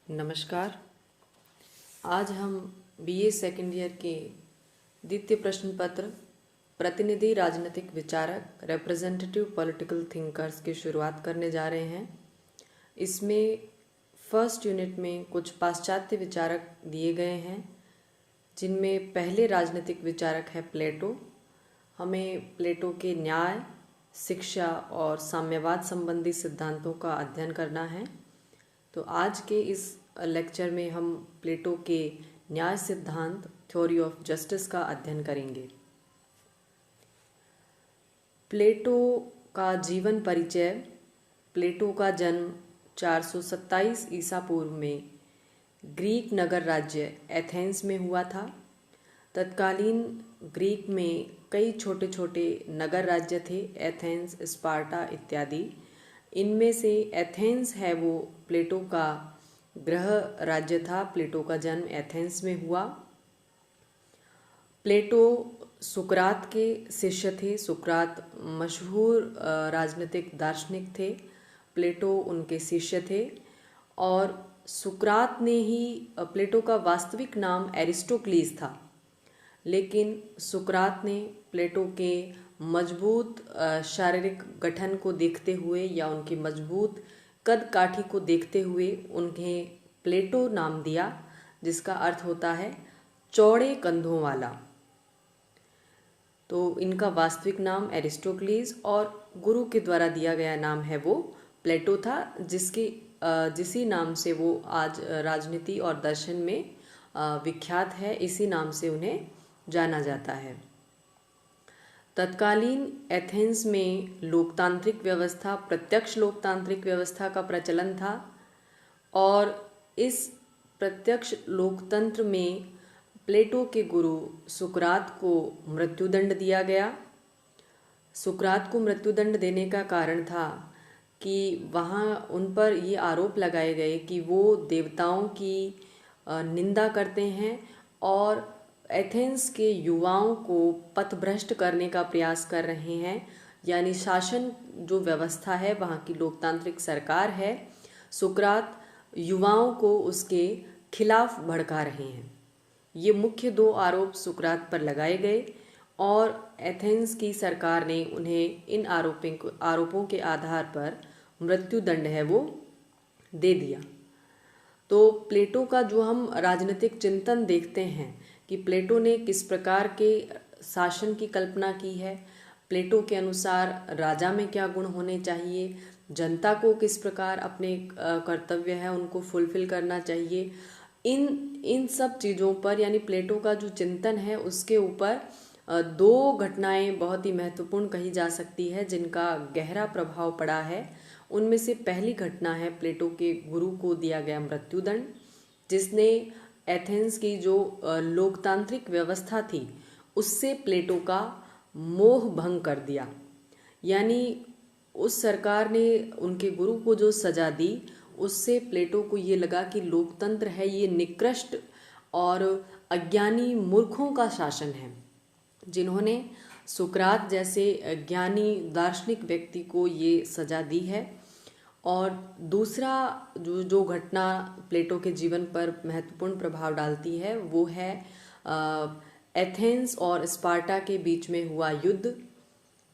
नमस्कार। आज हम बीए सेकेंड ईयर के द्वितीय प्रश्न पत्र प्रतिनिधि राजनीतिक विचारक रिप्रेजेंटेटिव पॉलिटिकल थिंकर्स की शुरुआत करने जा रहे हैं। इसमें फर्स्ट यूनिट में कुछ पाश्चात्य विचारक दिए गए हैं, जिनमें पहले राजनीतिक विचारक है प्लेटो। हमें प्लेटो के न्याय, शिक्षा और साम्यवाद संबंधी सिद्धांतों का अध्ययन करना है। तो आज के इस लेक्चर में हम प्लेटो के न्याय सिद्धांत थ्योरी ऑफ जस्टिस का अध्ययन करेंगे। प्लेटो का जीवन परिचय। प्लेटो का जन्म 427 ईसा पूर्व में ग्रीक नगर राज्य एथेंस में हुआ था। तत्कालीन ग्रीक में कई छोटे छोटे नगर राज्य थे, एथेंस, स्पार्टा इत्यादि। इनमें से एथेंस है वो प्लेटो का गृह राज्य था। प्लेटो का जन्म एथेंस में हुआ। प्लेटो सुकरात के शिष्य थे। सुकरात मशहूर राजनीतिक दार्शनिक थे। प्लेटो उनके शिष्य थे और सुकरात ने ही प्लेटो का वास्तविक नाम एरिस्टोक्लीस था, लेकिन सुकरात ने प्लेटो के मजबूत शारीरिक गठन को देखते हुए या उनकी मजबूत कद काठी को देखते हुए उन्हें प्लेटो नाम दिया, जिसका अर्थ होता है चौड़े कंधों वाला। तो इनका वास्तविक नाम एरिस्टोक्लीस और गुरु के द्वारा दिया गया नाम है वो प्लेटो था, जिसी नाम से वो आज राजनीति और दर्शन में विख्यात है। इसी नाम से उन्हें जाना जाता है। तत्कालीन एथेंस में लोकतांत्रिक व्यवस्था, प्रत्यक्ष लोकतांत्रिक व्यवस्था का प्रचलन था और इस प्रत्यक्ष लोकतंत्र में प्लेटो के गुरु सुकरात को मृत्युदंड दिया गया। सुकरात को मृत्युदंड देने का कारण था कि वहाँ उन पर ये आरोप लगाए गए कि वो देवताओं की निंदा करते हैं और एथेंस के युवाओं को पथभ्रष्ट करने का प्रयास कर रहे हैं। यानी शासन जो व्यवस्था है, वहाँ की लोकतांत्रिक सरकार है, सुकरात युवाओं को उसके खिलाफ भड़का रहे हैं। ये मुख्य दो आरोप सुकरात पर लगाए गए और एथेंस की सरकार ने उन्हें इन आरोपों के आधार पर मृत्युदंड है वो दे दिया। तो प्लेटो का जो हम राजनीतिक चिंतन देखते हैं कि प्लेटो ने किस प्रकार के शासन की कल्पना की है, प्लेटो के अनुसार राजा में क्या गुण होने चाहिए, जनता को किस प्रकार अपने कर्तव्य है उनको फुलफिल करना चाहिए, इन सब चीज़ों पर यानी प्लेटो का जो चिंतन है उसके ऊपर दो घटनाएं बहुत ही महत्वपूर्ण कही जा सकती है जिनका गहरा प्रभाव पड़ा है। उनमें से पहली घटना है प्लेटो के गुरु को दिया गया मृत्युदंड, जिसने एथेंस की जो लोकतांत्रिक व्यवस्था थी उससे प्लेटो का मोह भंग कर दिया। यानी उस सरकार ने उनके गुरु को जो सजा दी उससे प्लेटो को ये लगा कि लोकतंत्र है ये निकृष्ट और अज्ञानी मूर्खों का शासन है, जिन्होंने सुकरात जैसे ज्ञानी दार्शनिक व्यक्ति को ये सजा दी है। और दूसरा जो घटना प्लेटो के जीवन पर महत्वपूर्ण प्रभाव डालती है वो है एथेंस और स्पार्टा के बीच में हुआ युद्ध।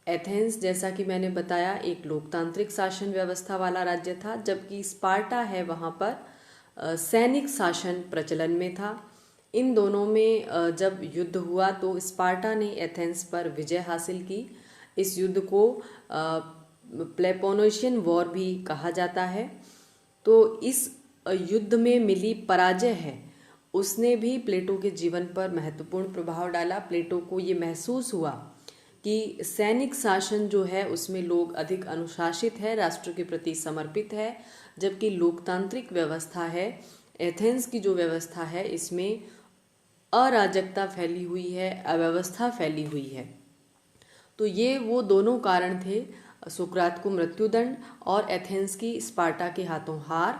एथेंस, जैसा कि मैंने बताया, एक लोकतांत्रिक शासन व्यवस्था वाला राज्य था, जबकि स्पार्टा है वहाँ पर सैनिक शासन प्रचलन में था। इन दोनों में जब युद्ध हुआ तो स्पार्टा ने एथेंस पर विजय हासिल की। इस युद्ध को पेलोपोनेशियन वॉर भी कहा जाता है। तो इस युद्ध में मिली पराजय है उसने भी प्लेटो के जीवन पर महत्वपूर्ण प्रभाव डाला। प्लेटो को ये महसूस हुआ कि सैनिक शासन जो है उसमें लोग अधिक अनुशासित है, राष्ट्र के प्रति समर्पित है, जबकि लोकतांत्रिक व्यवस्था है, एथेंस की जो व्यवस्था है, इसमें अराजकता फैली हुई है, अव्यवस्था फैली हुई है। तो ये वो दोनों कारण थे, सुकरात को मृत्युदंड और एथेंस की स्पार्टा के हाथों हार,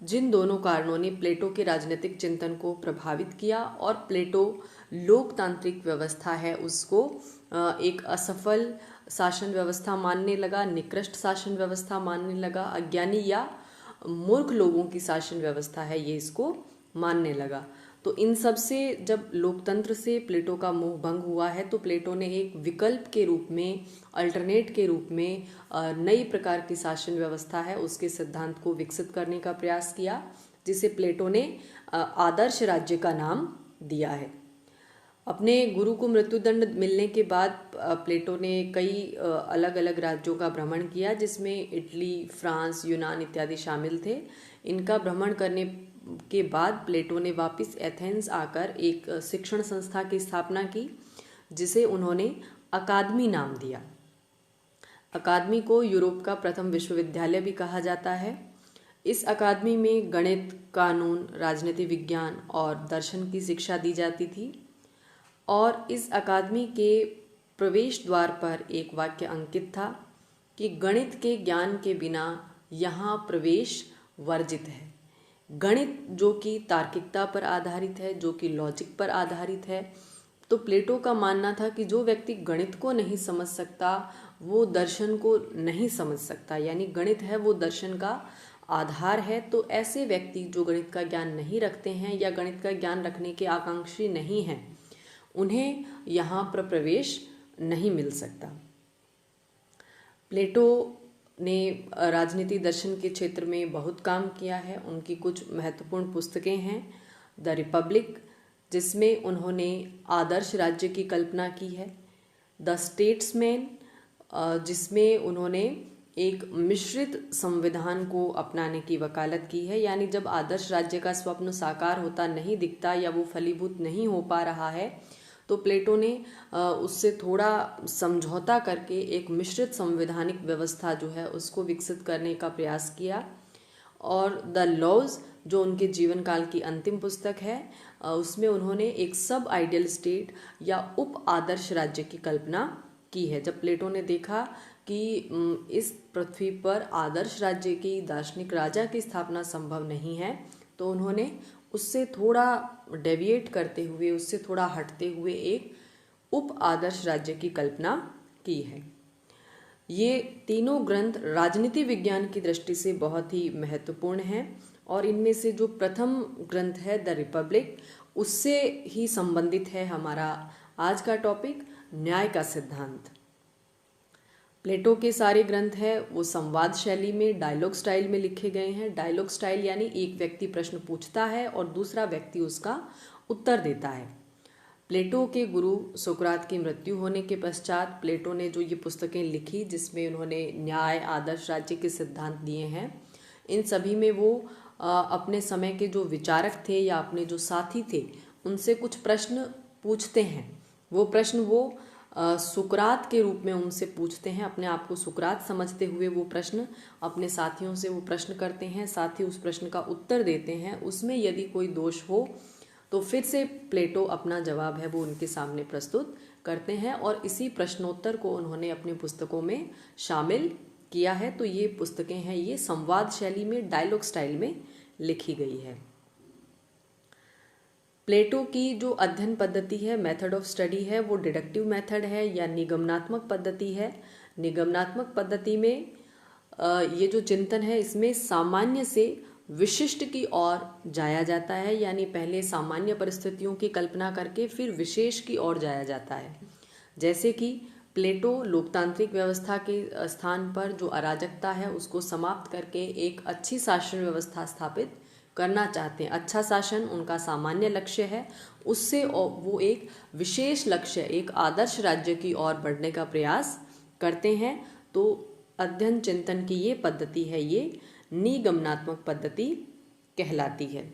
जिन दोनों कारणों ने प्लेटो के राजनीतिक चिंतन को प्रभावित किया और प्लेटो लोकतांत्रिक व्यवस्था है उसको एक असफल शासन व्यवस्था मानने लगा, निकृष्ट शासन व्यवस्था मानने लगा, अज्ञानी या मूर्ख लोगों की शासन व्यवस्था है, ये इसको मानने लगा। तो इन सब से जब लोकतंत्र से प्लेटो का मोह भंग हुआ है तो प्लेटो ने एक विकल्प के रूप में, अल्टरनेट के रूप में नई प्रकार की शासन व्यवस्था है उसके सिद्धांत को विकसित करने का प्रयास किया, जिसे प्लेटो ने आदर्श राज्य का नाम दिया है। अपने गुरु को मृत्युदंड मिलने के बाद प्लेटो ने कई अलग अलग राज्यों का भ्रमण किया, जिसमें इटली, फ्रांस, यूनान इत्यादि शामिल थे। इनका भ्रमण करने के बाद प्लेटो ने वापस एथेंस आकर एक शिक्षण संस्था की स्थापना की, जिसे उन्होंने अकादमी नाम दिया। अकादमी को यूरोप का प्रथम विश्वविद्यालय भी कहा जाता है। इस अकादमी में गणित, कानून, राजनीति विज्ञान और दर्शन की शिक्षा दी जाती थी। और इस अकादमी के प्रवेश द्वार पर एक वाक्य अंकित था कि गणित के ज्ञान के बिना यहाँ प्रवेश वर्जित है। गणित जो कि तार्किकता पर आधारित है, जो कि लॉजिक पर आधारित है। तो प्लेटो का मानना था कि जो व्यक्ति गणित को नहीं समझ सकता वो दर्शन को नहीं समझ सकता, यानी गणित है वो दर्शन का आधार है। तो ऐसे व्यक्ति जो गणित का ज्ञान नहीं रखते हैं या गणित का ज्ञान रखने के आकांक्षी नहीं हैं, उन्हें यहाँ पर प्रवेश नहीं मिल सकता। प्लेटो ने राजनीति दर्शन के क्षेत्र में बहुत काम किया है। उनकी कुछ महत्वपूर्ण पुस्तकें हैं। द रिपब्लिक, जिसमें उन्होंने आदर्श राज्य की कल्पना की है। द स्टेट्समैन, जिसमें उन्होंने एक मिश्रित संविधान को अपनाने की वकालत की है, यानी जब आदर्श राज्य का स्वप्न साकार होता नहीं दिखता या वो फलीभूत नहीं हो पा रहा है तो प्लेटो ने उससे थोड़ा समझौता करके एक मिश्रित संवैधानिक व्यवस्था जो है उसको विकसित करने का प्रयास किया। और द लॉज, जो उनके जीवन काल की अंतिम पुस्तक है, उसमें उन्होंने एक सब आइडियल स्टेट या उप आदर्श राज्य की कल्पना की है। जब प्लेटो ने देखा कि इस पृथ्वी पर आदर्श राज्य की, दार्शनिक राजा की स्थापना संभव नहीं है, तो उन्होंने उससे थोड़ा डेविएट करते हुए, उससे थोड़ा हटते हुए एक उप आदर्श राज्य की कल्पना की है। ये तीनों ग्रंथ राजनीति विज्ञान की दृष्टि से बहुत ही महत्वपूर्ण हैं और इनमें से जो प्रथम ग्रंथ है द रिपब्लिक, उससे ही संबंधित है हमारा आज का टॉपिक, न्याय का सिद्धांत। प्लेटो के सारे ग्रंथ हैं वो संवाद शैली में, डायलॉग स्टाइल में लिखे गए हैं। डायलॉग स्टाइल यानी एक व्यक्ति प्रश्न पूछता है और दूसरा व्यक्ति उसका उत्तर देता है। प्लेटो के गुरु सुकरात की मृत्यु होने के पश्चात प्लेटो ने जो ये पुस्तकें लिखी, जिसमें उन्होंने न्याय, आदर्श राज्य के सिद्धांत दिए हैं, इन सभी में वो अपने समय के जो विचारक थे या अपने जो साथी थे उनसे कुछ प्रश्न पूछते हैं। वो प्रश्न वो सुकरात के रूप में उनसे पूछते हैं। अपने आप को सुकरात समझते हुए वो प्रश्न अपने साथियों से वो प्रश्न करते हैं, साथी उस प्रश्न का उत्तर देते हैं। उसमें यदि कोई दोष हो तो फिर से प्लेटो अपना जवाब है वो उनके सामने प्रस्तुत करते हैं और इसी प्रश्नोत्तर को उन्होंने अपनी पुस्तकों में शामिल किया है। तो ये पुस्तकें हैं, ये संवाद शैली में, डायलॉग स्टाइल में लिखी गई है। प्लेटो की जो अध्ययन पद्धति है, मेथड ऑफ स्टडी है, वो डिडक्टिव मेथड है या निगमनात्मक पद्धति है। निगमनात्मक पद्धति में ये जो चिंतन है इसमें सामान्य से विशिष्ट की ओर जाया जाता है, यानी पहले सामान्य परिस्थितियों की कल्पना करके फिर विशेष की ओर जाया जाता है। जैसे कि प्लेटो लोकतांत्रिक व्यवस्था के स्थान पर जो अराजकता है उसको समाप्त करके एक अच्छी शासन व्यवस्था स्थापित करना चाहते हैं। अच्छा शासन उनका सामान्य लक्ष्य है, उससे वो एक विशेष लक्ष्य, एक आदर्श राज्य की ओर बढ़ने का प्रयास करते हैं। तो अध्ययन चिंतन की ये पद्धति है, ये निगमनात्मक पद्धति कहलाती है।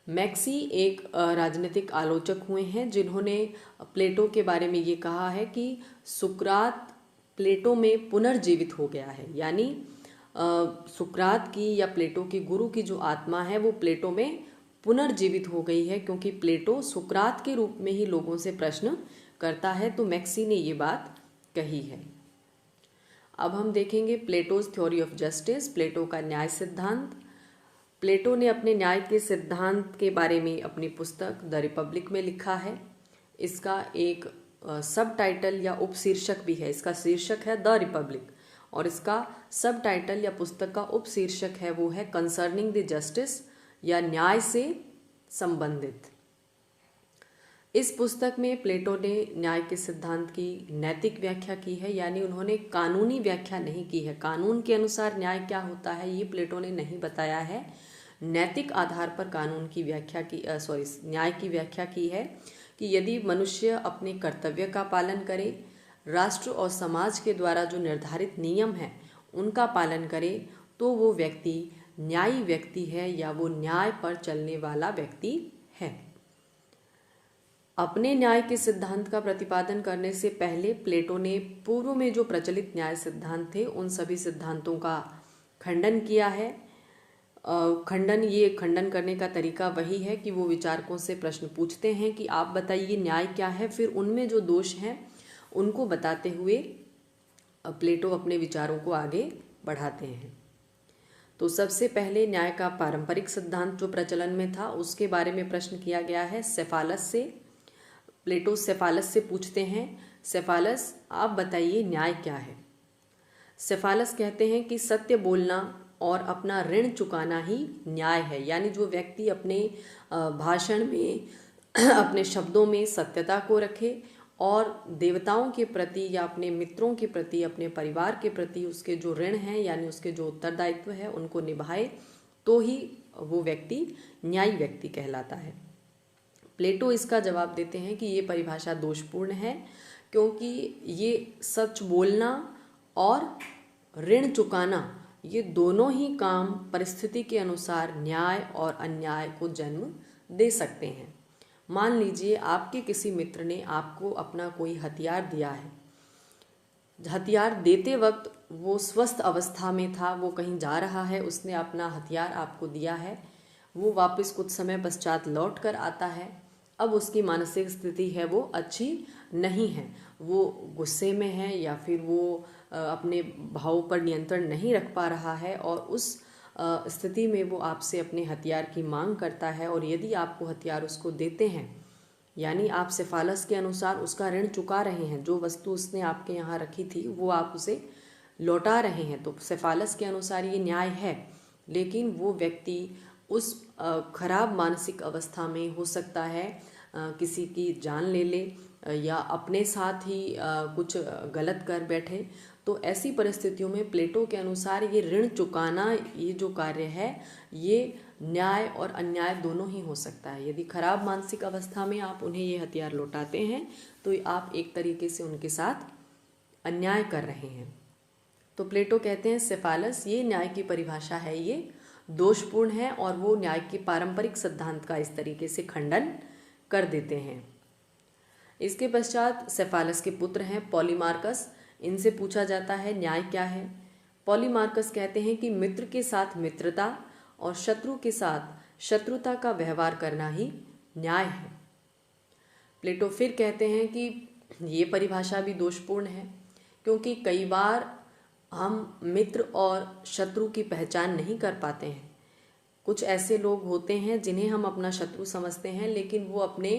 मैक्सी एक राजनीतिक आलोचक हुए हैं जिन्होंने प्लेटो के बारे में ये कहा है कि सुकरात प्लेटो में पुनर्जीवित हो गया है, यानी सुकरात की या प्लेटो की गुरु की जो आत्मा है वो प्लेटो में पुनर्जीवित हो गई है, क्योंकि प्लेटो सुकरात के रूप में ही लोगों से प्रश्न करता है। तो मैक्सी ने ये बात कही है। अब हम देखेंगे प्लेटोज थ्योरी ऑफ जस्टिस, प्लेटो का न्याय सिद्धांत। प्लेटो ने अपने न्याय के सिद्धांत के बारे में अपनी पुस्तक द रिपब्लिक में लिखा है। इसका एक सब टाइटल या उपशीर्षक भी है। इसका शीर्षक है द रिपब्लिक और इसका सब टाइटल या पुस्तक का उपशीर्षक है वो है कंसर्निंग द जस्टिस या न्याय से संबंधित। इस पुस्तक में प्लेटो ने न्याय के सिद्धांत की नैतिक व्याख्या की है, यानी उन्होंने कानूनी व्याख्या नहीं की है। कानून के अनुसार न्याय क्या होता है ये प्लेटो ने नहीं बताया है। नैतिक आधार पर कानून की व्याख्या की न्याय की व्याख्या की है कि यदि मनुष्य अपने कर्तव्य का पालन करे, राष्ट्र और समाज के द्वारा जो निर्धारित नियम हैं उनका पालन करे, तो वो व्यक्ति न्यायी व्यक्ति है या वो न्याय पर चलने वाला व्यक्ति है। अपने न्याय के सिद्धांत का प्रतिपादन करने से पहले प्लेटो ने पूर्व में जो प्रचलित न्याय सिद्धांत थे उन सभी सिद्धांतों का खंडन किया है। खंडन करने का तरीका वही है कि वो विचारकों से प्रश्न पूछते हैं कि आप बताइए न्याय क्या है, फिर उनमें जो दोष हैं उनको बताते हुए प्लेटो अपने विचारों को आगे बढ़ाते हैं। तो सबसे पहले न्याय का पारंपरिक सिद्धांत जो प्रचलन में था उसके बारे में प्रश्न किया गया है सेफालस से। प्लेटो सेफालस से पूछते हैं, सेफालस आप बताइए न्याय क्या है। सेफालस कहते हैं कि सत्य बोलना और अपना ऋण चुकाना ही न्याय है, यानी जो व्यक्ति अपने भाषण में अपने शब्दों में सत्यता को रखे और देवताओं के प्रति या अपने मित्रों के प्रति, अपने परिवार के प्रति उसके जो ऋण हैं यानी उसके जो उत्तरदायित्व है उनको निभाए, तो ही वो व्यक्ति न्यायी व्यक्ति कहलाता है। प्लेटो इसका जवाब देते हैं कि ये परिभाषा दोषपूर्ण है, क्योंकि ये सच बोलना और ऋण चुकाना ये दोनों ही काम परिस्थिति के अनुसार न्याय और अन्याय को जन्म दे सकते हैं। मान लीजिए आपके किसी मित्र ने आपको अपना कोई हथियार दिया है। हथियार देते वक्त वो स्वस्थ अवस्था में था, वो कहीं जा रहा है, उसने अपना हथियार आपको दिया है, वो वापस कुछ समय पश्चात लौट कर आता है। अब उसकी मानसिक स्थिति है वो अच्छी नहीं है, वो गुस्से में है या फिर वो अपने भावों पर नियंत्रण नहीं रख पा रहा है और उस स्थिति में वो आपसे अपने हथियार की मांग करता है। और यदि आपको हथियार उसको देते हैं, यानी आप सेफालस के अनुसार उसका ऋण चुका रहे हैं, जो वस्तु उसने आपके यहाँ रखी थी वो आप उसे लौटा रहे हैं, तो सेफालस के अनुसार ये न्याय है। लेकिन वो व्यक्ति उस खराब मानसिक अवस्था में हो सकता है किसी की जान ले ले या अपने साथ ही कुछ गलत कर बैठे। तो ऐसी परिस्थितियों में प्लेटो के अनुसार ये ऋण चुकाना, ये जो कार्य है, ये न्याय और अन्याय दोनों ही हो सकता है। यदि खराब मानसिक अवस्था में आप उन्हें ये हथियार लौटाते हैं तो आप एक तरीके से उनके साथ अन्याय कर रहे हैं। तो प्लेटो कहते हैं सेफालस ये न्याय की परिभाषा है, ये दोषपूर्ण है, और वो न्याय के पारंपरिक सिद्धांत का इस तरीके से खंडन कर देते हैं। इसके पश्चात सेफालस के पुत्र हैं पॉलीमार्कस, इनसे पूछा जाता है न्याय क्या है। पॉलीमार्कस कहते हैं कि मित्र के साथ मित्रता और शत्रु के साथ शत्रुता का व्यवहार करना ही न्याय है। प्लेटो फिर कहते हैं कि ये परिभाषा भी दोषपूर्ण है, क्योंकि कई बार हम मित्र और शत्रु की पहचान नहीं कर पाते हैं। कुछ ऐसे लोग होते हैं जिन्हें हम अपना शत्रु समझते हैं, लेकिन वो अपने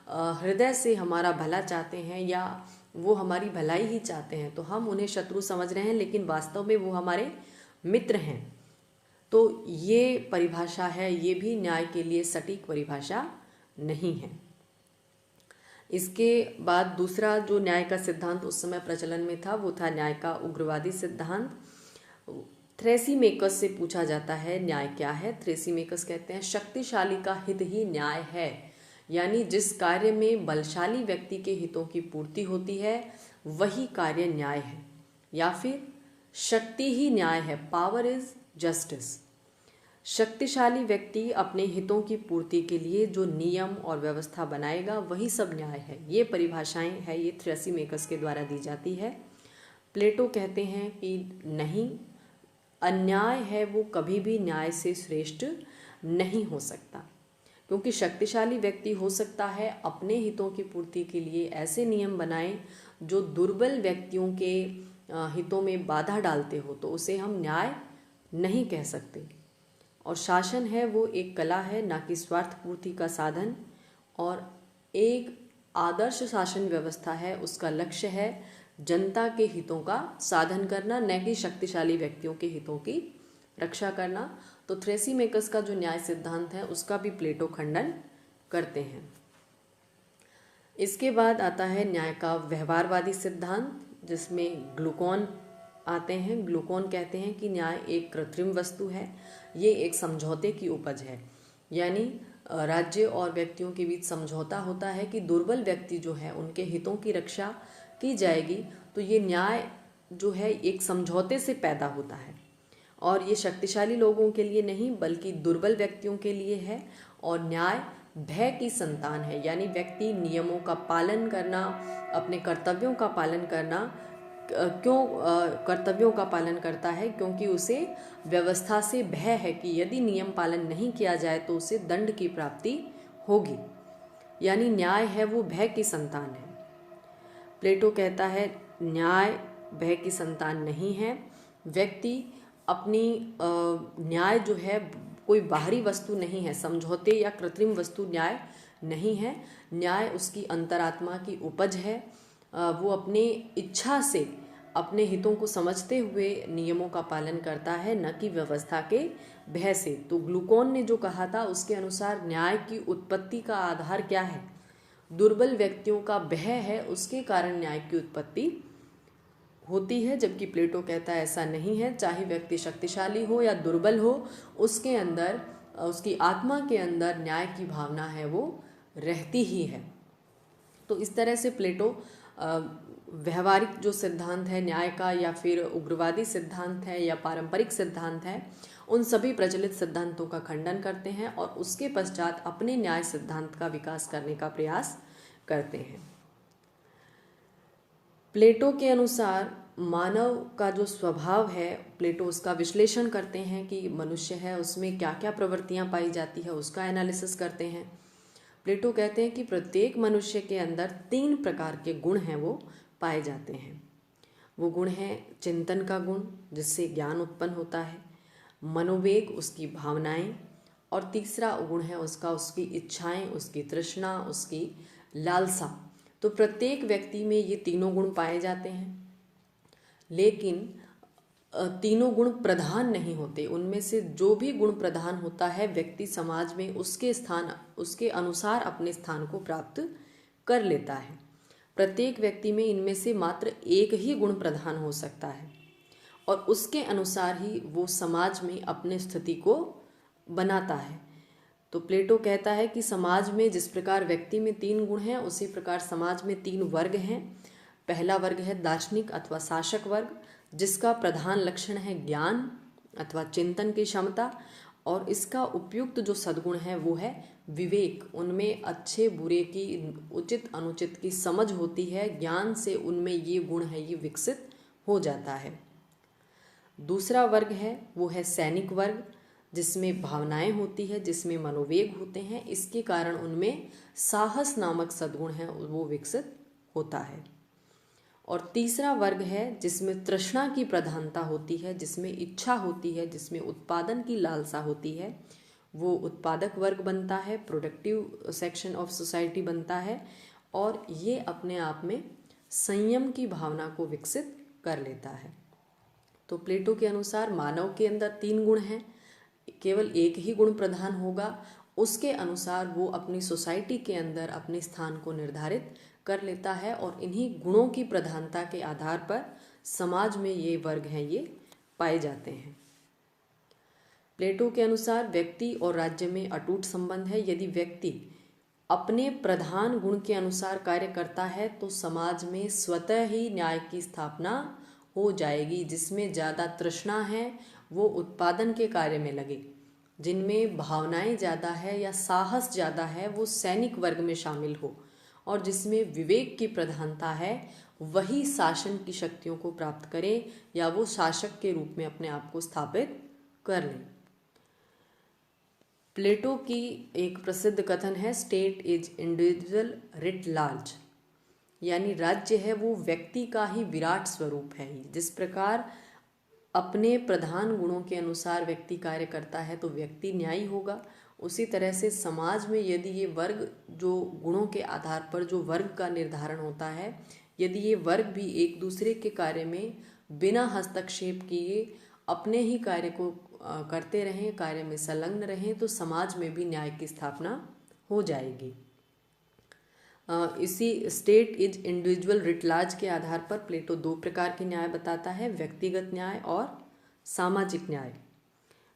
हृदय से हमारा भला चाहते हैं या वो हमारी भलाई ही चाहते हैं, तो हम उन्हें शत्रु समझ रहे हैं लेकिन वास्तव में वो हमारे मित्र हैं। तो ये परिभाषा है, ये भी न्याय के लिए सटीक परिभाषा नहीं है। इसके बाद दूसरा जो न्याय का सिद्धांत उस समय प्रचलन में था वो था न्याय का उग्रवादी सिद्धांत। थ्रेसीमेकस से पूछा जाता है न्याय क्या है। थ्रेसीमेकस कहते हैं शक्तिशाली का हित ही न्याय है, यानी जिस कार्य में बलशाली व्यक्ति के हितों की पूर्ति होती है वही कार्य न्याय है, या फिर शक्ति ही न्याय है, पावर इज जस्टिस। शक्तिशाली व्यक्ति अपने हितों की पूर्ति के लिए जो नियम और व्यवस्था बनाएगा वही सब न्याय है। ये परिभाषाएं है, ये थ्रेसीमेकस के द्वारा दी जाती है। प्लेटो कहते हैं कि नहीं, अन्याय है वो कभी भी न्याय से श्रेष्ठ नहीं हो सकता, क्योंकि शक्तिशाली व्यक्ति हो सकता है अपने हितों की पूर्ति के लिए ऐसे नियम बनाए जो दुर्बल व्यक्तियों के हितों में बाधा डालते हो, तो उसे हम न्याय नहीं कह सकते। और शासन है वो एक कला है, ना कि स्वार्थ पूर्ति का साधन। और एक आदर्श शासन व्यवस्था है, उसका लक्ष्य है जनता के हितों का साधन करना, न कि शक्तिशाली व्यक्तियों के हितों की रक्षा करना। तो थ्रेसीमेकस का जो न्याय सिद्धांत है उसका भी प्लेटो खंडन करते हैं। इसके बाद आता है न्याय का व्यवहारवादी सिद्धांत, जिसमें ग्लूकोन आते हैं। ग्लूकोन कहते हैं कि न्याय एक कृत्रिम वस्तु है, ये एक समझौते की उपज है। यानी राज्य और व्यक्तियों के बीच समझौता होता है कि दुर्बल व्यक्ति जो है उनके हितों की रक्षा की जाएगी। तो ये न्याय जो है एक समझौते से पैदा होता है, और ये शक्तिशाली लोगों के लिए नहीं बल्कि दुर्बल व्यक्तियों के लिए है। और न्याय भय की संतान है, यानी व्यक्ति नियमों का पालन करना, अपने कर्तव्यों का पालन करना, क्यों कर्तव्यों का पालन करता है? क्योंकि उसे व्यवस्था से भय है कि यदि नियम पालन नहीं किया जाए तो उसे दंड की प्राप्ति होगी। यानी न्याय है वो भय की संतान है। प्लेटो कहता है न्याय भय की संतान नहीं है। व्यक्ति अपनी न्याय जो है कोई बाहरी वस्तु नहीं है, समझौते या कृत्रिम वस्तु न्याय नहीं है। न्याय उसकी अंतरात्मा की उपज है। वो अपने इच्छा से अपने हितों को समझते हुए नियमों का पालन करता है, न कि व्यवस्था के भय से। तो ग्लूकोन ने जो कहा था उसके अनुसार न्याय की उत्पत्ति का आधार क्या है? दुर्बल व्यक्तियों का भय है, उसके कारण न्याय की उत्पत्ति होती है। जबकि प्लेटो कहता है ऐसा नहीं है, चाहे व्यक्ति शक्तिशाली हो या दुर्बल हो, उसके अंदर, उसकी आत्मा के अंदर न्याय की भावना है वो रहती ही है। तो इस तरह से प्लेटो व्यवहारिक जो सिद्धांत है न्याय का, या फिर उग्रवादी सिद्धांत है या पारंपरिक सिद्धांत है, उन सभी प्रचलित सिद्धांतों का खंडन करते हैं और उसके पश्चात अपने न्याय सिद्धांत का विकास करने का प्रयास करते हैं। प्लेटो के अनुसार मानव का जो स्वभाव है, प्लेटो उसका विश्लेषण करते हैं कि मनुष्य है उसमें क्या क्या प्रवृत्तियां पाई जाती है, उसका एनालिसिस करते हैं। प्लेटो कहते हैं कि प्रत्येक मनुष्य के अंदर 3 प्रकार के गुण हैं वो पाए जाते हैं। वो गुण हैं चिंतन का गुण, जिससे ज्ञान उत्पन्न होता है, मनोवेग, उसकी भावनाएं, और तीसरा गुण है उसकी इच्छाएं, उसकी तृष्णा, उसकी लालसा। तो प्रत्येक व्यक्ति में ये तीनों गुण पाए जाते हैं, लेकिन तीनों गुण प्रधान नहीं होते। उनमें से जो भी गुण प्रधान होता है, व्यक्ति समाज में उसके अनुसार अपने स्थान को प्राप्त कर लेता है। प्रत्येक व्यक्ति में इनमें से मात्र एक ही गुण प्रधान हो सकता है, और उसके अनुसार ही वो समाज में अपने स्थिति को बनाता है। तो प्लेटो कहता है कि समाज में जिस प्रकार व्यक्ति में 3 गुण हैं, उसी प्रकार समाज में 3 वर्ग हैं। पहला वर्ग है दार्शनिक अथवा शासक वर्ग, जिसका प्रधान लक्षण है ज्ञान अथवा चिंतन की क्षमता, और इसका उपयुक्त जो सद्गुण है वो है विवेक। उनमें अच्छे बुरे की, उचित अनुचित की समझ होती है। ज्ञान से उनमें ये गुण है ये विकसित हो जाता है। दूसरा वर्ग है वो है सैनिक वर्ग, जिसमें भावनाएं होती है, जिसमें मनोवेग होते हैं। इसके कारण उनमें साहस नामक सद्गुण है वो विकसित होता है। और तीसरा वर्ग है जिसमें तृष्णा की प्रधानता होती है, जिसमें इच्छा होती है, जिसमें उत्पादन की लालसा होती है। वो उत्पादक वर्ग बनता है, प्रोडक्टिव सेक्शन ऑफ सोसाइटी बनता है, और ये अपने आप में संयम की भावना को विकसित कर लेता है। तो प्लेटो के अनुसार मानव के अंदर 3 गुण हैं, केवल एक ही गुण प्रधान होगा। उसके अनुसार वो अपनी सोसाइटी के अंदर अपने स्थान को निर्धारित कर लेता है, और इन्हीं गुणों की प्रधानता के आधार पर समाज में ये वर्ग हैं ये पाए जाते हैं। प्लेटो के अनुसार व्यक्ति और राज्य में अटूट संबंध है। यदि व्यक्ति अपने प्रधान गुण के अनुसार कार्य करता है तो समाज में स्वतः ही न्याय की स्थापना हो जाएगी। जिसमें ज़्यादा तृष्णा है वो उत्पादन के कार्य में लगे, जिनमें भावनाएं ज़्यादा है या साहस ज़्यादा है वो सैनिक वर्ग में शामिल हो, और जिसमें विवेक की प्रधानता है वही शासन की शक्तियों को प्राप्त करे या वो शासक के रूप में अपने आप को स्थापित कर ले। प्लेटो की एक प्रसिद्ध कथन है, state is individual writ large, यानी राज्य है वो व्यक्ति का ही विराट स्वरूप है। जिस प्रकार अपने प्रधान गुणों के अनुसार व्यक्ति कार्य करता है तो व्यक्ति न्यायी होगा, उसी तरह से समाज में यदि ये वर्ग जो गुणों के आधार पर जो वर्ग का निर्धारण होता है, यदि ये वर्ग भी एक दूसरे के कार्य में बिना हस्तक्षेप किए अपने ही कार्य को करते रहें, कार्य में संलग्न रहें, तो समाज में भी न्याय की स्थापना हो जाएगी। इसी state is individual writ large के आधार पर प्लेटो दो प्रकार के न्याय बताता है, व्यक्तिगत न्याय और सामाजिक न्याय।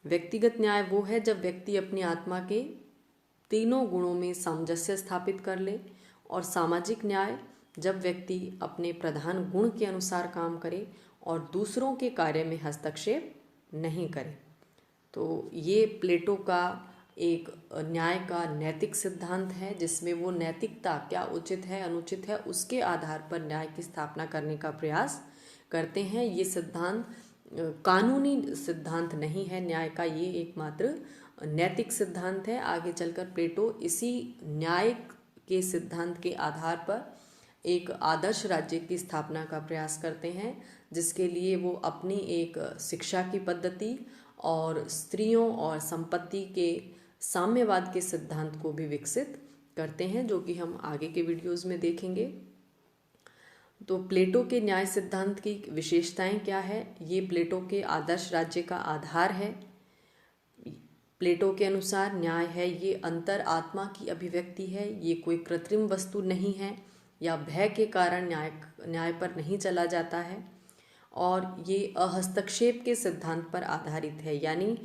व्यक्तिगत न्याय वो है जब व्यक्ति अपनी आत्मा के तीनों गुणों में सामंजस्य स्थापित कर ले, और सामाजिक न्याय जब व्यक्ति अपने प्रधान गुण के अनुसार काम करे और दूसरों के कार्य में हस्तक्षेप नहीं करे। तो ये प्लेटो का एक न्याय का नैतिक सिद्धांत है, जिसमें वो नैतिकता क्या उचित है अनुचित है उसके आधार पर न्याय की स्थापना करने का प्रयास करते हैं। ये सिद्धांत कानूनी सिद्धांत नहीं है न्याय का, ये एकमात्र नैतिक सिद्धांत है। आगे चलकर प्लेटो इसी न्याय के सिद्धांत के आधार पर एक आदर्श राज्य की स्थापना का प्रयास करते हैं, जिसके लिए वो अपनी एक शिक्षा की पद्धति और स्त्रियों और संपत्ति के साम्यवाद के सिद्धांत को भी विकसित करते हैं, जो कि हम आगे के वीडियोस में देखेंगे। तो प्लेटो के न्याय सिद्धांत की विशेषताएं क्या है? ये प्लेटो के आदर्श राज्य का आधार है। प्लेटो के अनुसार न्याय है ये अंतर आत्मा की अभिव्यक्ति है, ये कोई कृत्रिम वस्तु नहीं है या भय के कारण न्याय पर नहीं चला जाता है, और ये अहस्तक्षेप के सिद्धांत पर आधारित है, यानी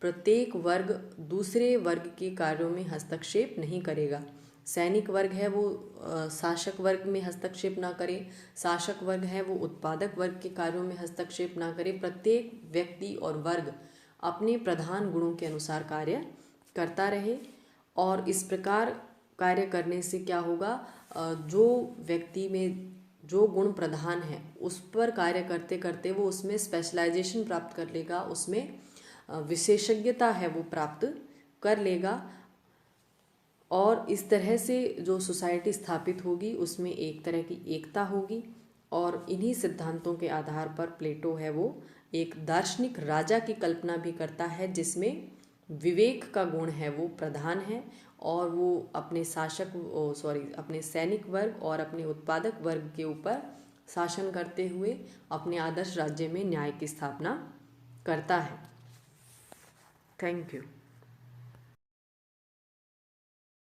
प्रत्येक वर्ग दूसरे वर्ग के कार्यों में हस्तक्षेप नहीं करेगा। सैनिक वर्ग है वो शासक वर्ग में हस्तक्षेप ना करे, शासक वर्ग है वो उत्पादक वर्ग के कार्यों में हस्तक्षेप ना करे। प्रत्येक व्यक्ति और वर्ग अपने प्रधान गुणों के अनुसार कार्य करता रहे, और इस प्रकार कार्य करने से क्या होगा, जो व्यक्ति में जो गुण प्रधान है उस पर कार्य करते करते वो उसमें स्पेशलाइजेशन प्राप्त कर लेगा, उसमें विशेषज्ञता है वो प्राप्त कर लेगा, और इस तरह से जो सोसाइटी स्थापित होगी उसमें एक तरह की एकता होगी। और इन्हीं सिद्धांतों के आधार पर प्लेटो है वो एक दार्शनिक राजा की कल्पना भी करता है, जिसमें विवेक का गुण है वो प्रधान है, और वो अपने अपने सैनिक वर्ग और अपने उत्पादक वर्ग के ऊपर शासन करते हुए अपने आदर्श राज्य में न्याय की स्थापना करता है। Thank you.